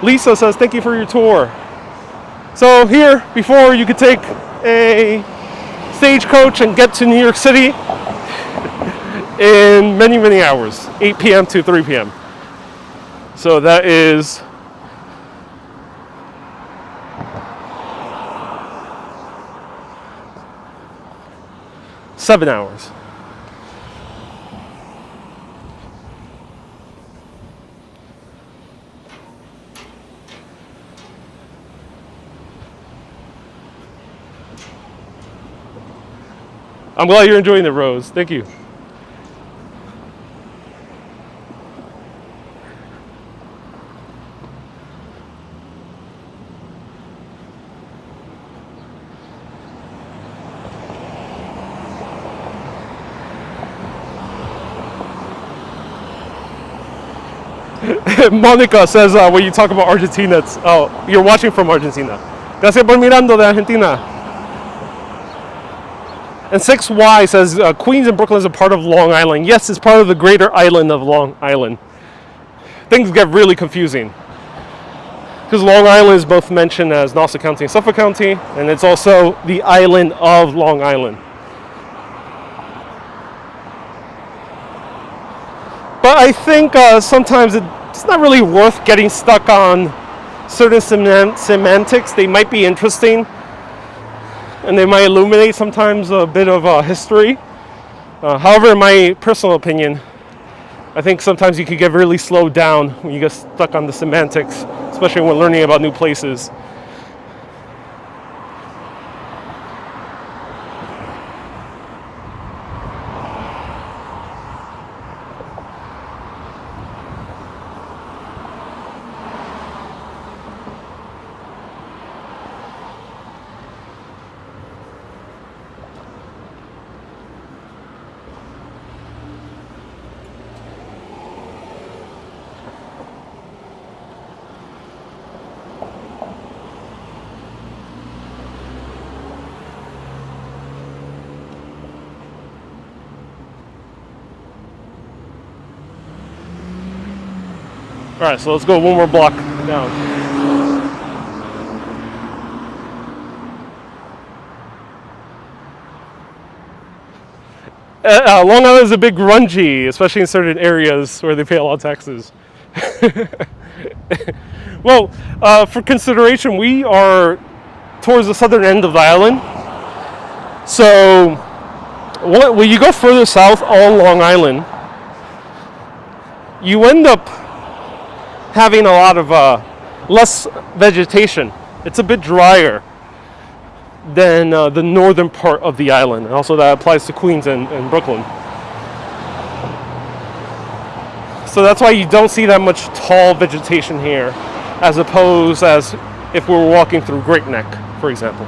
Lisa says, thank you for your tour. So here, before you could take a stagecoach and get to New York City in many, many hours, 8 p.m. to 3 p.m. So that is 7 hours. I'm glad you're enjoying the Rose. Thank you. Monica says when you talk about Argentina, you're watching from Argentina. Gracias por mirando de Argentina. And 6Y says Queens and Brooklyn is a part of Long Island. Yes, it's part of the greater island of Long Island. Things get really confusing. because Long Island is both mentioned as Nassau County and Suffolk County, and it's also the island of Long Island. But I think sometimes it's not really worth getting stuck on certain semantics. They might be interesting, and they might illuminate sometimes a bit of history. However, in my personal opinion, I think sometimes you could get really slowed down when you get stuck on the semantics, especially when learning about new places. All right, so let's go one more block down. Long Island is a bit grungy, especially in certain areas where they pay a lot of taxes. Well, for consideration, we are towards the southern end of the island. So when you go further south on Long Island, you end up having a lot of less vegetation. It's a bit drier than the northern part of the island. And also that applies to Queens and Brooklyn. So that's why you don't see that much tall vegetation here, as opposed as if we were walking through Great Neck, for example.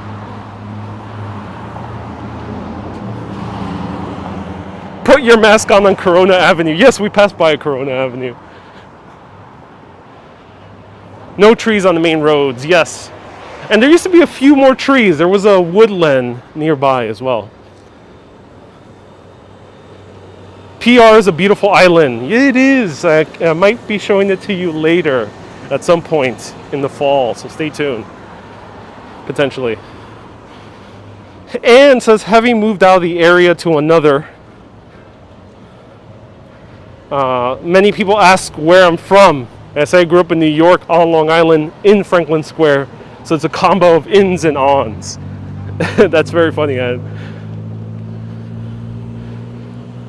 Put your mask on Corona Avenue. Yes, we passed by Corona Avenue. No trees on the main roads, yes. And there used to be a few more trees. There was a woodland nearby as well. PR is a beautiful island. It is. I might be showing it to you later at some point in the fall, so stay tuned. Potentially. And says, having moved out of the area to another, many people ask where I'm from. I say I grew up in New York on Long Island in Franklin Square, so it's a combo of ins and ons. That's very funny.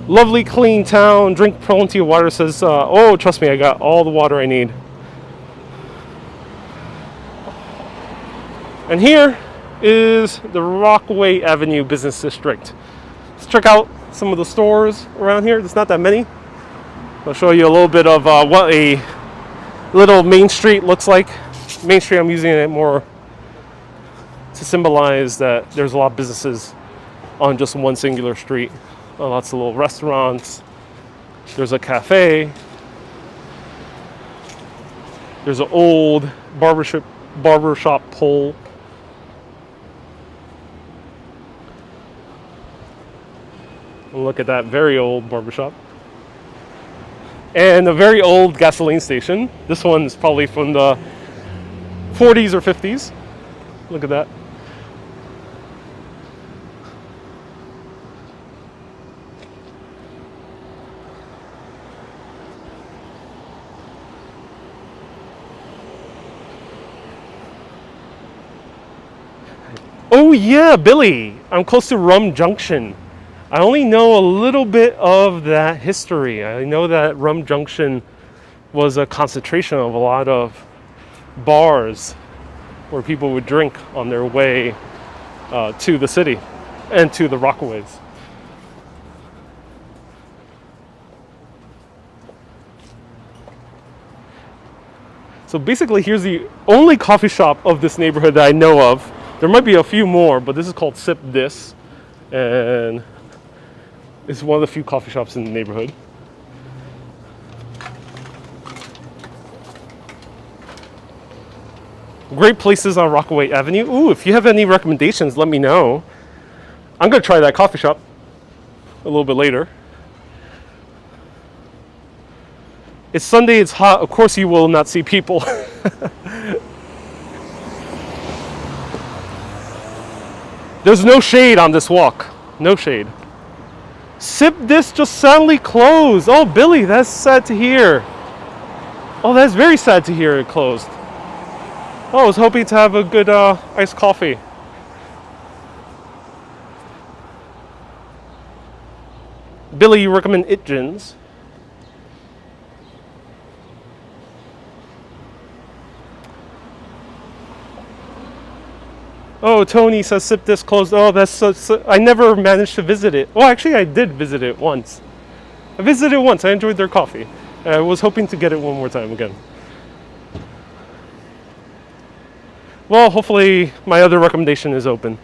Lovely clean town, drink plenty of water. Says, oh, trust me, I got all the water I need. And here is the Rockaway Avenue Business District. Let's check out some of the stores around here. There's not that many. I'll show you a little bit of what a little Main Street looks like. Main Street, I'm using it more to symbolize that there's a lot of businesses on just one singular street. Lots of little restaurants. There's a cafe. There's an old barbershop pole. Look at that very old barbershop. And a very old gasoline station. This one's probably from the 40s or 50s. Look at that. Oh yeah, Billy. I'm close to Rum Junction. I only know a little bit of that history. I know that Rum Junction was a concentration of a lot of bars where people would drink on their way to the city and to the Rockaways. So basically, here's the only coffee shop of this neighborhood that I know of. There might be a few more, but this is called Sip This, and it's one of the few coffee shops in the neighborhood. Great places on Rockaway Avenue. Ooh, if you have any recommendations, let me know. I'm gonna try that coffee shop a little bit later. It's Sunday, it's hot. Of course you will not see people. There's no shade on this walk. No shade. Sip This just sadly closed. Oh, Billy, that's sad to hear. Oh, that's very sad to hear it closed. Oh, I was hoping to have a good iced coffee. Billy, you recommend Itjins. Oh, Tony says Sip This closed. Oh, that's so, I never managed to visit it. Well, actually, I did visit it once. I visited it once. I enjoyed their coffee. I was hoping to get it one more time again. Well, hopefully my other recommendation is open.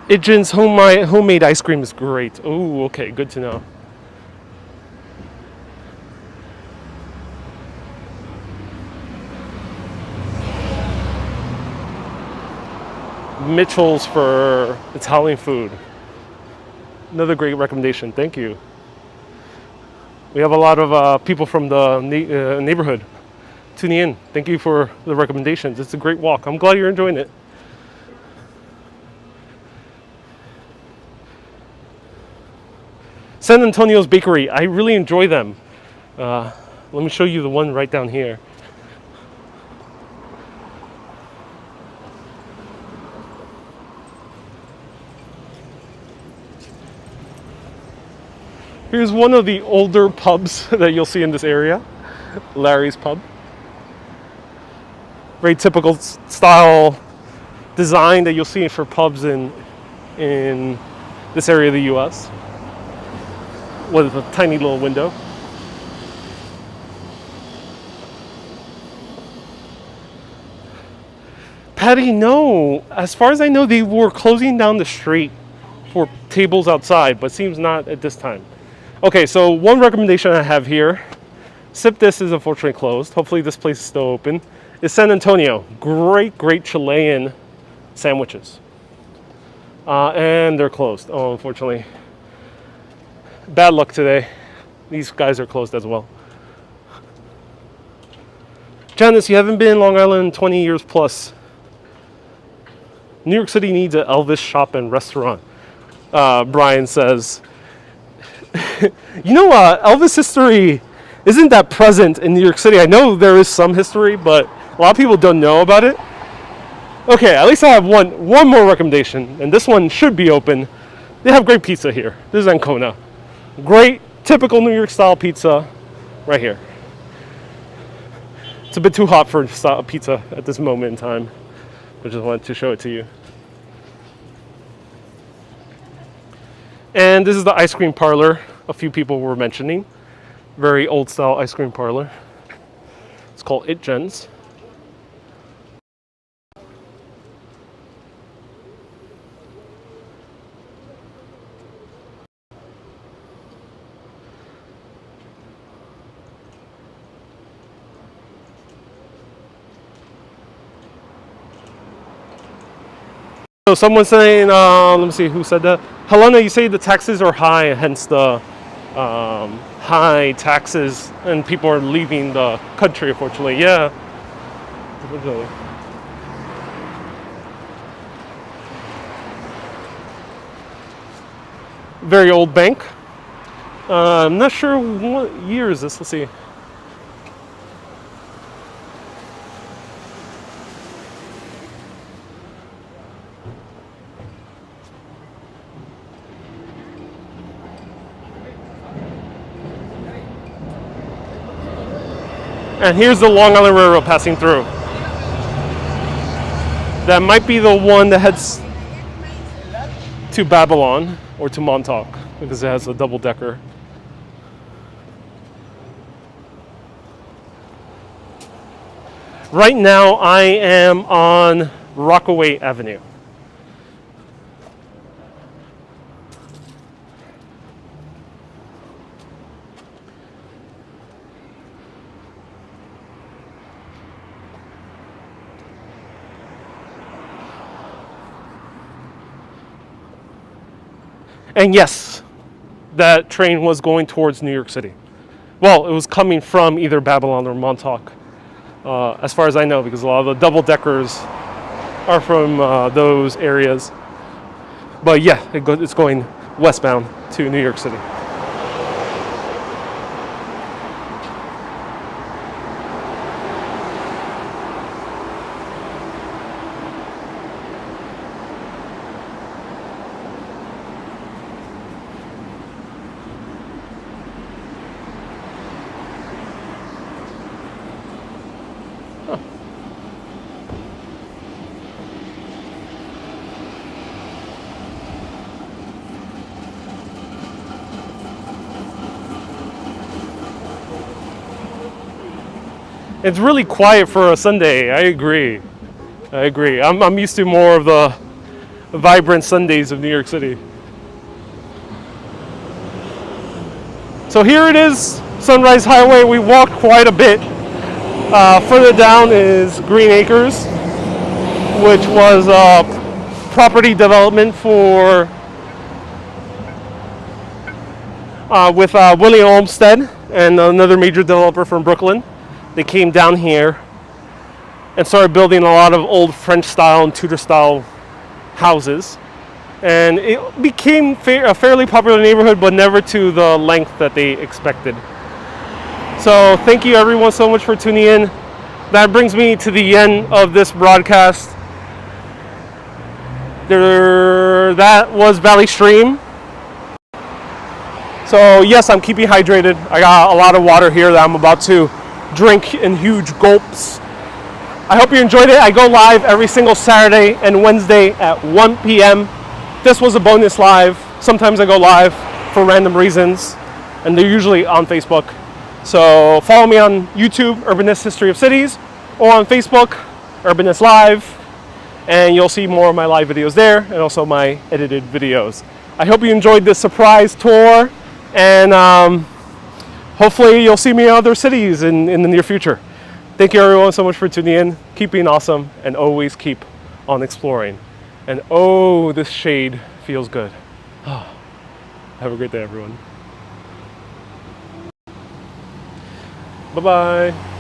Idjin's homemade ice cream is great. Oh, okay, good to know. Mitchell's for Italian food. Another great recommendation. Thank you. We have a lot of people from the neighborhood tuning in. Thank you for the recommendations. It's a great walk. I'm glad you're enjoying it. San Antonio's Bakery. I really enjoy them. Let me show you the one right down here. Here's one of the older pubs that you'll see in this area, Larry's Pub. Very typical style design that you'll see for pubs in this area of the U.S. with a tiny little window. Patty, no. As far as I know, they were closing down the street for tables outside, but seems not at this time. Okay, so one recommendation I have here, Sip This is unfortunately closed. Hopefully this place is still open. Is San Antonio. Great, great Chilean sandwiches. And they're closed. Oh, unfortunately. Bad luck today. These guys are closed as well. Janice, you haven't been in Long Island in 20 years plus. New York City needs an Elvis shop and restaurant, Brian says. You know, Elvis history isn't that present in New York City. I know there is some history, but a lot of people don't know about it. Okay, at least I have one more recommendation, and this one should be open. They have great pizza here. This is Ancona. Great, typical New York style pizza right here. It's a bit too hot for pizza at this moment in time. I just wanted to show it to you. And this is the ice cream parlor a few people were mentioning. Very old style ice cream parlor. It's called Itjins. So someone's saying, let me see who said that. Helena, you say the taxes are high, hence the high taxes, and people are leaving the country, unfortunately. Yeah. Very old bank. I'm not sure what year is this. Let's see. And here's the Long Island Railroad passing through. That might be the one that heads to Babylon or to Montauk because it has a double decker. Right now I am on Rockaway Avenue. And yes, that train was going towards New York City. Well, it was coming from either Babylon or Montauk, as far as I know, because a lot of the double-deckers are from those areas. But yeah, it's going westbound to New York City. It's really quiet for a Sunday. I agree. I'm used to more of the vibrant Sundays of New York City. So here it is, Sunrise Highway. We walked quite a bit. Further down is Green Acres, which was property development for with William Olmsted and another major developer from Brooklyn. They came down here and started building a lot of old French style and Tudor style houses. And it became a fairly popular neighborhood, but never to the length that they expected. So thank you everyone so much for tuning in. That brings me to the end of this broadcast. That was Valley Stream. So yes, I'm keeping hydrated. I got a lot of water here that I'm about to drink in huge gulps. I hope you enjoyed it. I go live every single Saturday and Wednesday at 1 p.m. This was a bonus live. Sometimes I go live for random reasons, and they're usually on Facebook. So follow me on YouTube, Urbanist History of Cities, or on Facebook, Urbanist Live, and you'll see more of my live videos there, and also my edited videos. I hope you enjoyed this surprise tour, and hopefully you'll see me in other cities in the near future. Thank you everyone so much for tuning in. Keep being awesome, and always keep on exploring. And oh, this shade feels good. Have a great day, everyone. Bye-bye.